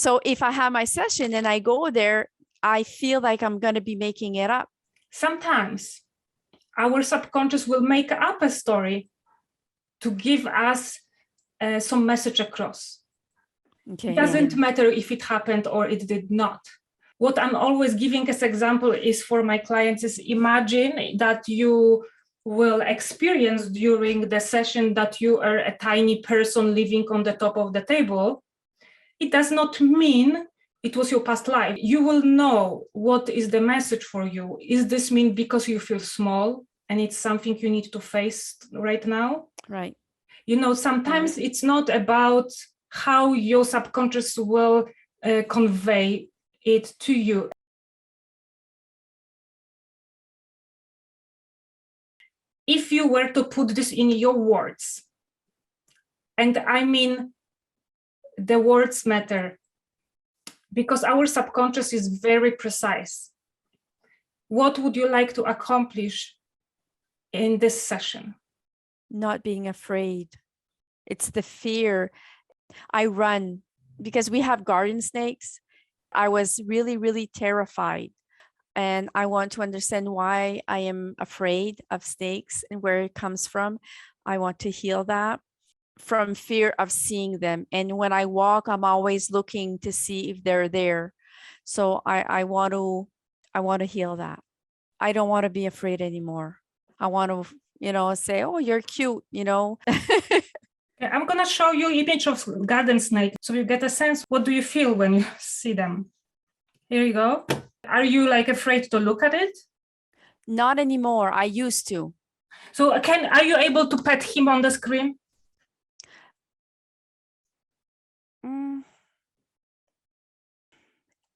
So if I have my session and I go there, I feel like I'm going to be making it up. Sometimes our subconscious will make up a story to give us some message across. Okay. It doesn't matter if it happened or it did not. What I'm always giving as example is for my clients is imagine that you will experience during the session that you are a tiny person living on the top of the table. It does not mean it was your past life. You will know what is the message for you. Is this mean because you feel small and it's something you need to face right now? Right. You know, sometimes it's not about how your subconscious will convey it to you. If you were to put this in your words, and I mean the words matter, because our subconscious is very precise. What would you like to accomplish in this session? Not being afraid. It's the fear. I run because we have garden snakes. I was really, really terrified. And I want to understand why I am afraid of snakes and where it comes from. I want to heal that from fear of seeing them. And when I walk, I'm always looking to see if they're there. So I want to heal that. I don't want to be afraid anymore. I want to, say, oh, you're cute, I'm going to show you image of garden snake so you get a sense. What do you feel when you see them? Here you go. Are you like afraid to look at it? Not anymore. I used to. So are you able to pet him on the screen?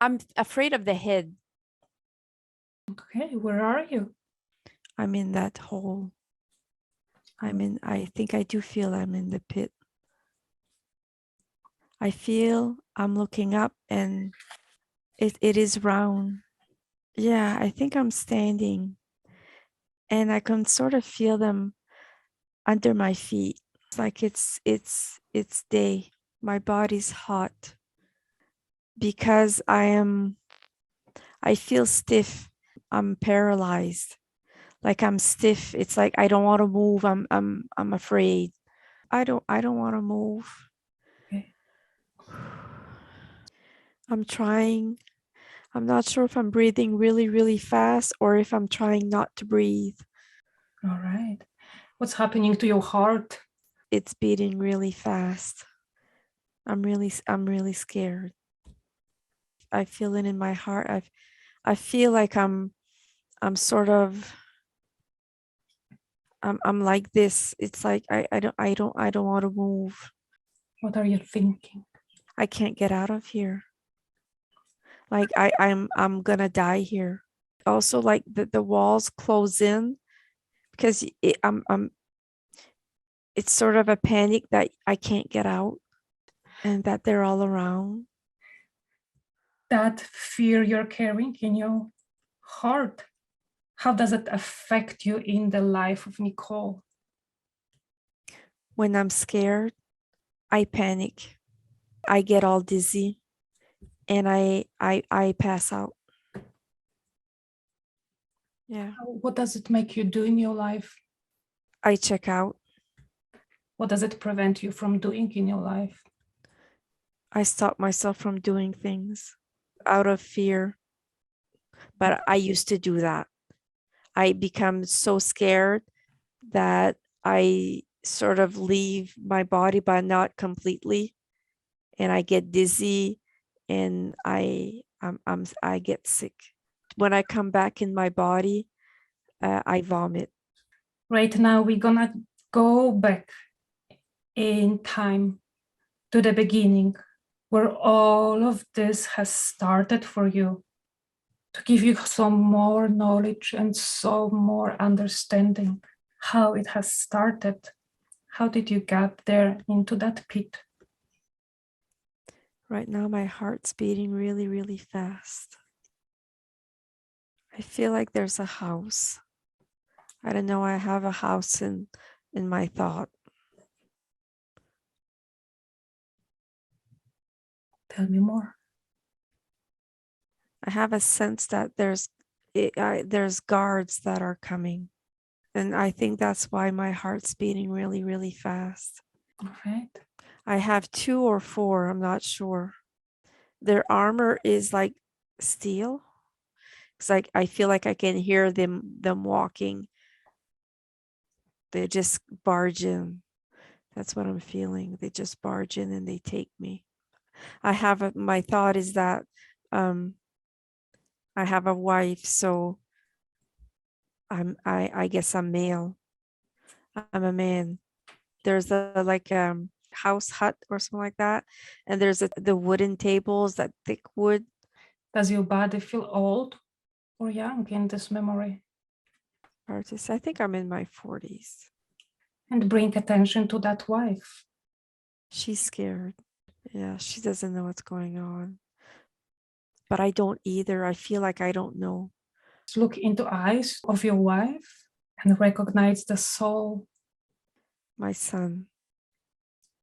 I'm afraid of the head. Okay, where are you? I'm in that hole. I think I do feel I'm in the pit. I feel I'm looking up and it is round. Yeah, I think I'm standing and I can sort of feel them under my feet. It's like it's day. My body's hot because I feel stiff. I'm paralyzed. Like I'm stiff. It's like I don't want to move. I'm afraid. I don't want to move. Okay. I'm trying. I'm not sure if I'm breathing really, really fast or if I'm trying not to breathe. All right. What's happening to your heart? It's beating really fast. I'm really scared. I feel it in my heart. I feel like I'm sort of I'm like this. It's like I don't want to move. What are you thinking? I can't get out of here. Like I'm gonna die here. Also, like the walls close in because it's sort of a panic that I can't get out and that they're all around. That fear you're carrying in your heart, how does it affect you in the life of Nicole? When I'm scared, I panic. I get all dizzy and I pass out. Yeah. What does it make you do in your life? I check out. What does it prevent you from doing in your life? I stop myself from doing things out of fear. But I used to do that. I become so scared that I sort of leave my body, but not completely. And I get dizzy and I get sick. When I come back in my body, I vomit. Right now, we're gonna go back in time to the beginning, where all of this has started for you, to give you some more knowledge and some more understanding how it has started. How did you get there into that pit? Right now, my heart's beating really, really fast. I feel like there's a house. I don't know, I have a house in my thought. Tell me more. I have a sense that there's guards that are coming. And I think that's why my heart's beating really, really fast. All right. I have 2 or 4, I'm not sure. Their armor is like steel. It's like I feel like I can hear them walking. They just barge in. That's what I'm feeling. They just barge in and they take me. My thought is that I have a wife, so I guess I'm male. I'm a man. There's a like house hut or something like that, and there's the wooden tables, that thick wood. Does your body feel old or young in this memory? Artist. I think I'm in my 40s. And bring attention to that wife. She's scared. Yeah, she doesn't know what's going on. But I don't either. I feel like I don't know. Look into eyes of your wife and recognize the soul. My son.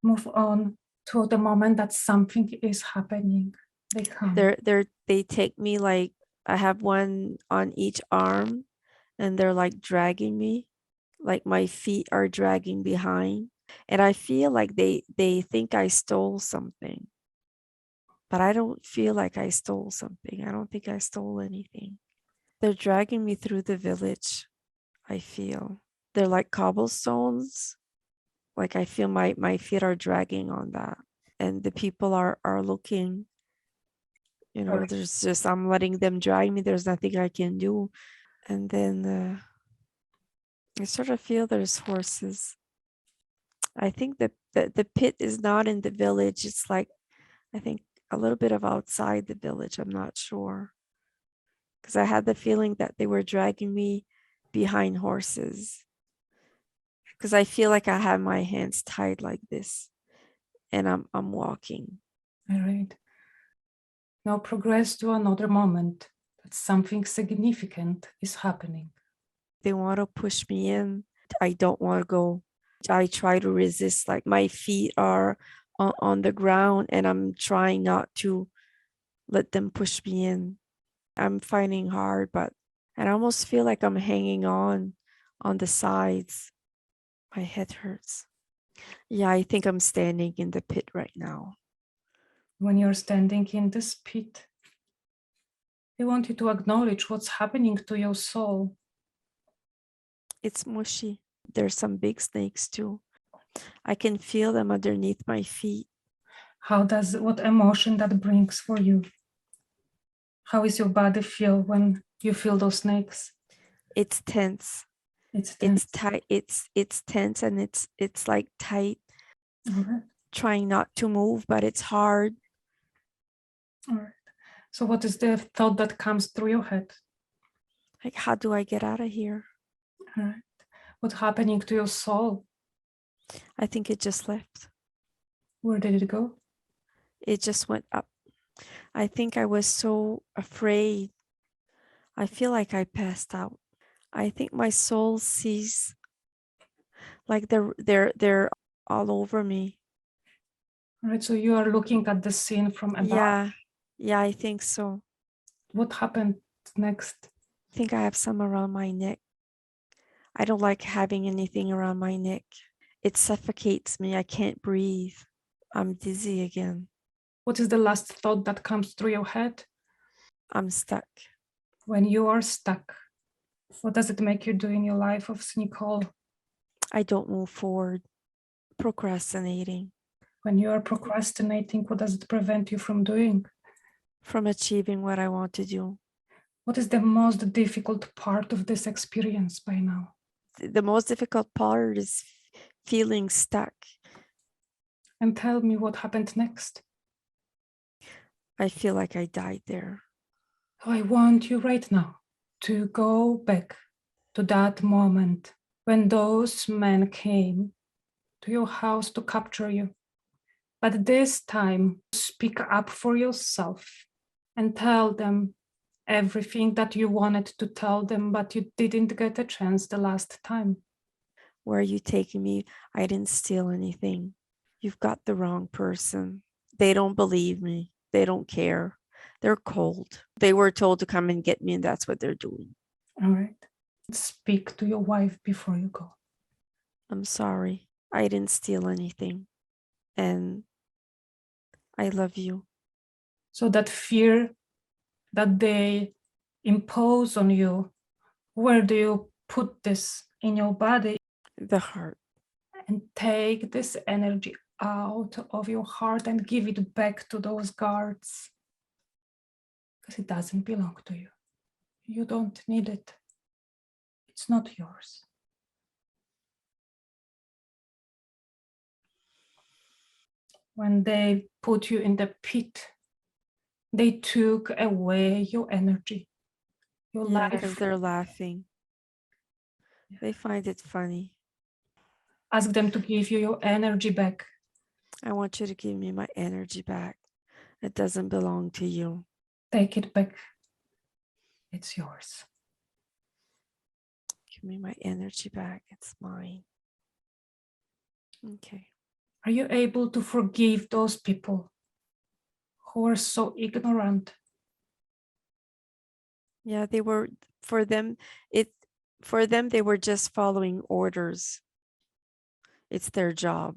Move on to the moment that something is happening. They come. They take me, like I have one on each arm, and they're like dragging me, like my feet are dragging behind. And I feel like they think I stole something. But I don't feel like I stole something. I don't think I stole anything. They're dragging me through the village, I feel. They're like cobblestones. Like I feel my feet are dragging on that. And the people are looking, there's just, I'm letting them drag me. There's nothing I can do. And then I sort of feel there's horses. I think the pit is not in the village. It's like, I think a little bit of outside the village. I'm not sure. Because I had the feeling that they were dragging me behind horses. Because I feel like I have my hands tied like this, and I'm walking. All right. Now progress to another moment that something significant is happening. They want to push me in. I don't want to go. I try to resist, like my feet are on the ground, and I'm trying not to let them push me in. I'm fighting hard, but I almost feel like I'm hanging on the sides. My head hurts. Yeah, I think I'm standing in the pit right now. When you're standing in this pit, they want you to acknowledge what's happening to your soul. It's mushy. There's some big snakes too. I can feel them underneath my feet. What emotion that brings for you? How is your body feel when you feel those snakes? It's tense. It's tense. It's tight. It's tense, and it's like tight. All right. Trying not to move, but it's hard. All right. So what is the thought that comes through your head? Like, how do I get out of here? All right. What's happening to your soul? I think it just left. Where did it go? It just went up. I think I was so afraid. I feel like I passed out. I think my soul sees, like they're all over me. All right. So you are looking at the scene from above. Yeah, I think so. What happened next? I think I have some around my neck. I don't like having anything around my neck. It suffocates me. I can't breathe. I'm dizzy again. What is the last thought that comes through your head? I'm stuck. When you are stuck, what does it make you do in your life of Nicole? I don't move forward. Procrastinating. When you are procrastinating, what does it prevent you from doing? From achieving what I want to do. What is the most difficult part of this experience by now? The most difficult part is feeling stuck. And tell me what happened next. I feel like I died there. I want you right now to go back to that moment when those men came to your house to capture you. But this time, speak up for yourself and tell them everything that you wanted to tell them, but you didn't get a chance the last time. Where are you taking me? I didn't steal anything. You've got the wrong person. They don't believe me. They don't care. They're cold. They were told to come and get me, and that's what they're doing. All right. Speak to your wife before you go. I'm sorry. I didn't steal anything. And I love you. So that fear that they impose on you, where do you put this in your body? The heart. And take this energy out of your heart and give it back to those guards. Because it doesn't belong to you. You don't need it. It's not yours. When they put you in the pit, they took away your energy, your Yeah, life. because they're laughing. They find it funny. Ask them to give you your energy back. I want you to give me my energy back. It doesn't belong to you. Take it back. It's yours. Give me my energy back. It's mine. Okay. Are you able to forgive those people who are so ignorant? Yeah, they were, for them, they were just following orders. It's their job.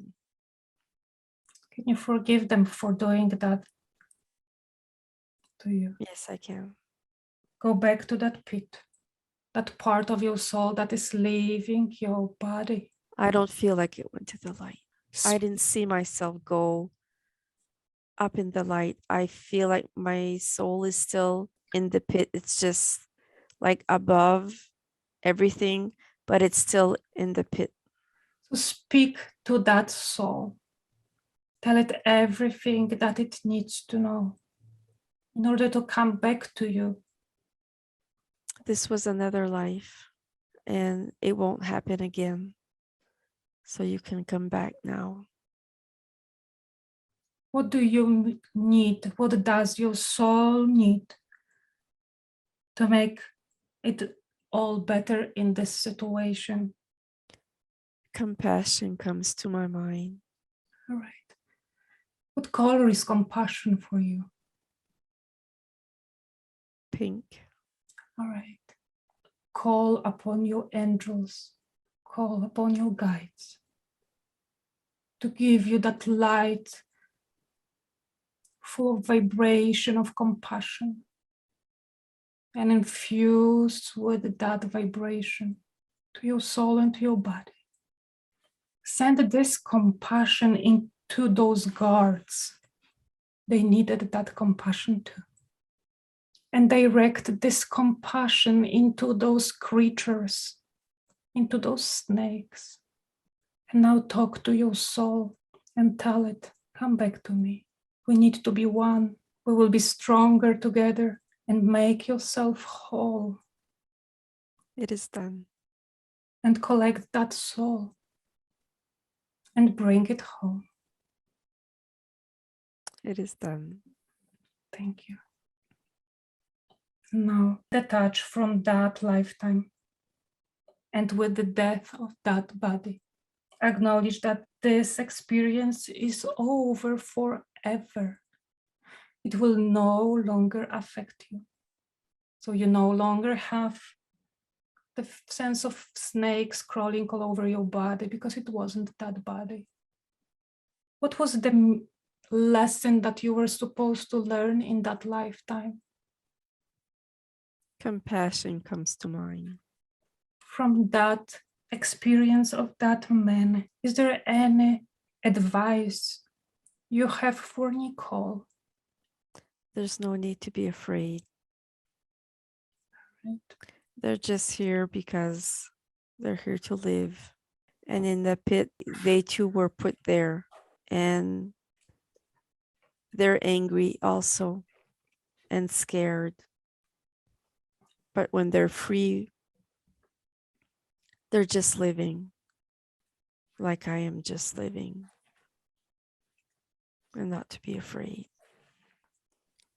Can you forgive them for doing that to you? Yes, I can. Go back to that pit, that part of your soul that is leaving your body. I don't feel like it went to the light. I didn't see myself go up in the light. I feel like my soul is still in the pit. It's just like above everything, but it's still in the pit. So speak to that soul. Tell it everything that it needs to know in order to come back to you. This was another life and it won't happen again. So you can come back now. What do you need? What does your soul need to make it all better in this situation? Compassion comes to my mind. All right. What color is compassion for you? Pink. All right. Call upon your angels. Call upon your guides to give you that light full of vibration of compassion and infuse with that vibration to your soul and to your body. Send this compassion into those guards. They needed that compassion too. And direct this compassion into those creatures, into those snakes. And now talk to your soul and tell it, come back to me. We need to be one. We will be stronger together, and make yourself whole. It is done. And collect that soul and bring it home. It is done. Thank you. Now detach from that lifetime and with the death of that body. Acknowledge that this experience is over forever. It will no longer affect you. So you no longer have the sense of snakes crawling all over your body because it wasn't that body. What was the lesson that you were supposed to learn in that lifetime? Compassion comes to mind. From that experience of that man, is there any advice you have for Nicole? There's no need to be afraid. Right. They're just here because they're here to live. And in the pit, they too were put there. And they're angry also and scared. But when they're free, they're just living like I am just living. And not to be afraid.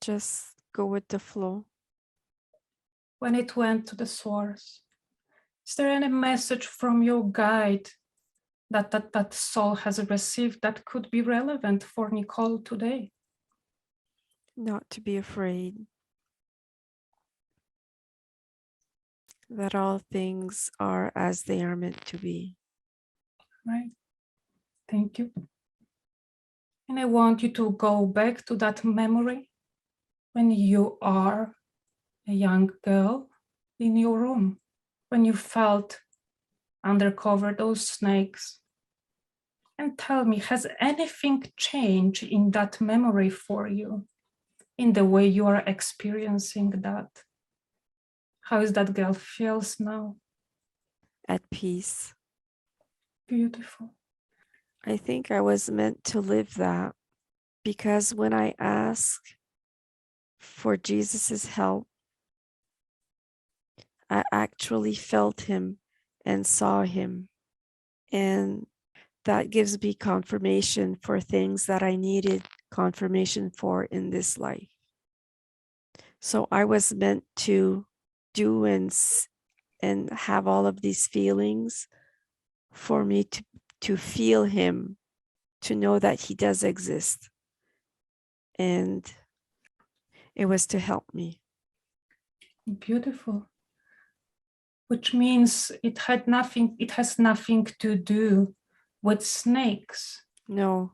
Just go with the flow. When it went to the source, is there any message from your guide that soul has received that could be relevant for Nicole today? not to be afraid, that all things are as they are meant to be. Right. Thank you. And I want you to go back to that memory when you are a young girl in your room, when you felt undercover those snakes. And tell me, has anything changed in that memory for you, in the way you are experiencing that? How is that girl feels now? At peace. Beautiful. I think I was meant to live that, because when I asked for Jesus's help, I actually felt him and saw him. And that gives me confirmation for things that I needed confirmation for in this life. So I was meant to do and have all of these feelings for me to feel him, to know that he does exist. And it was to help me. Beautiful. Which means it has nothing to do with snakes. No.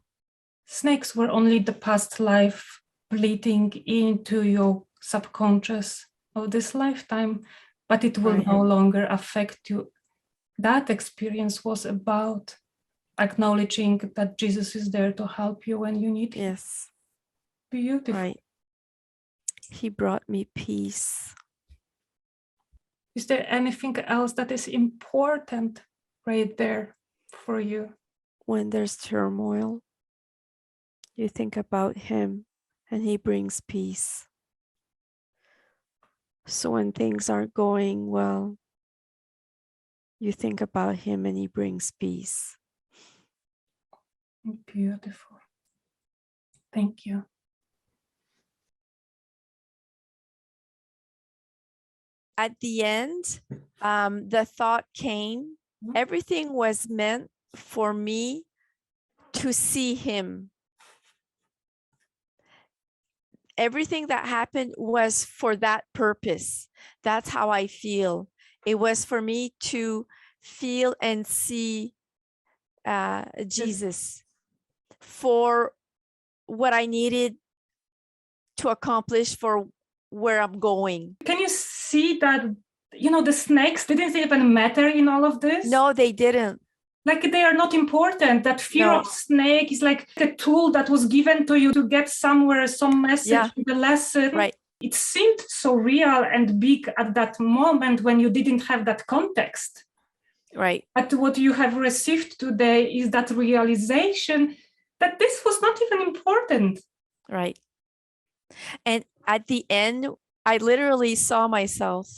Snakes were only the past life bleeding into your subconscious of this lifetime, but it will Right. no longer affect you. That experience was about acknowledging that Jesus is there to help you when you need him. Yes. Beautiful. Right. He brought me peace. Is there anything else that is important right there for you? When there's turmoil, you think about him and he brings peace. So when things aren't going well, you think about him and he brings peace. Beautiful. Thank you. At the end, the thought came, everything was meant for me to see him. Everything that happened was for that purpose. That's how I feel. It was for me to feel and see Jesus for what I needed to accomplish for where I'm going. Can you see that, the snakes didn't even matter in all of this? No, they didn't. Like they are not important. That fear of snake is like a tool that was given to you to get somewhere, some message, the lesson. Right. It seemed so real and big at that moment when you didn't have that context. Right. But what you have received today is that realization that this was not even important. Right. And at the end, I literally saw myself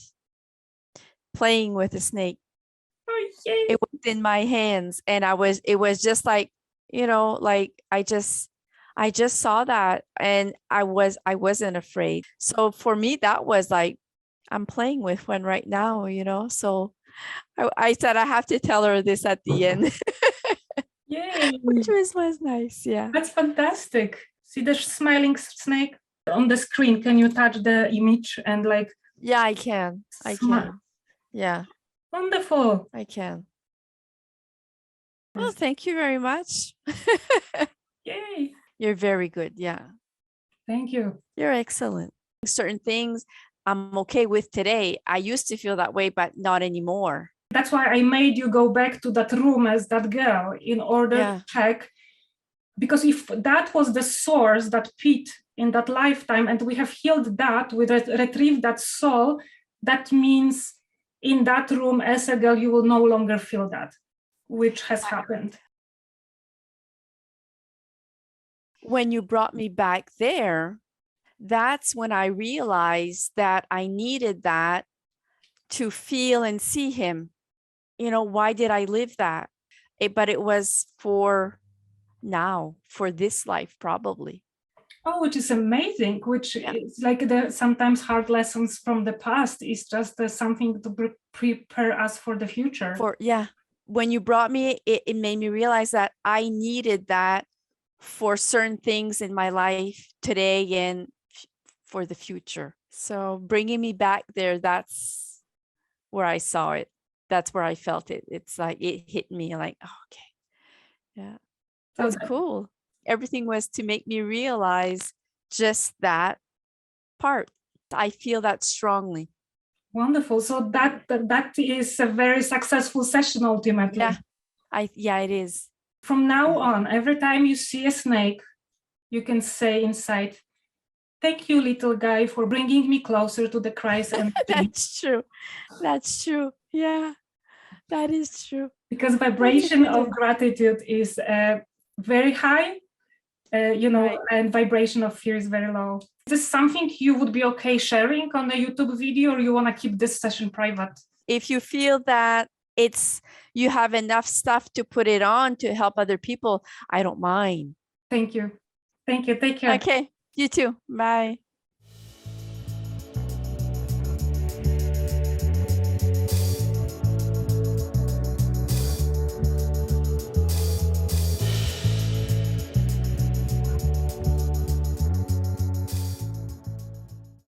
playing with a snake. Oh, yay. It was in my hands, and it was just like, like I just saw that, and I wasn't afraid. So for me, that was like, I'm playing with one right now, so I said I have to tell her this at the end. Yay. Which was nice. Yeah. That's fantastic. See the smiling snake on the screen. Can you touch the image and like? Yeah, I can. Yeah. Wonderful. I can. Well, thank you very much. Yay. You're very good. Yeah. Thank you. You're excellent. Certain things I'm okay with today. I used to feel that way, but not anymore. That's why I made you go back to that room as that girl in order to check. Because if that was the source, that pit in that lifetime, and we have healed that, we retrieved that soul, that means in that room as a girl, you will no longer feel that, which has happened. When you brought me back there, that's when I realized that I needed that to feel and see him. Why did I live that? But it was for now, for this life, probably. Oh, which is amazing, which is like the sometimes hard lessons from the past is just something to prepare us for the future. When you brought me, it made me realize that I needed that for certain things in my life today and for the future. So bringing me back there, that's where I saw it. That's where I felt it. It's like it hit me like, oh, okay. Yeah. That's cool. Everything was to make me realize just that part. I feel that strongly. Wonderful. So that is a very successful session ultimately. Yeah, it is. From now on, every time you see a snake, you can say inside, "Thank you, little guy, for bringing me closer to the Christ." And That's true. That's true. Yeah, that is true. Because vibration of gratitude is very high, and vibration of fear is very low. Is this something you would be okay sharing on a YouTube video, or you want to keep this session private? If you feel that you have enough stuff to put it on to help other people, I don't mind. Thank you. Thank you. Take care. Okay. You too. Bye.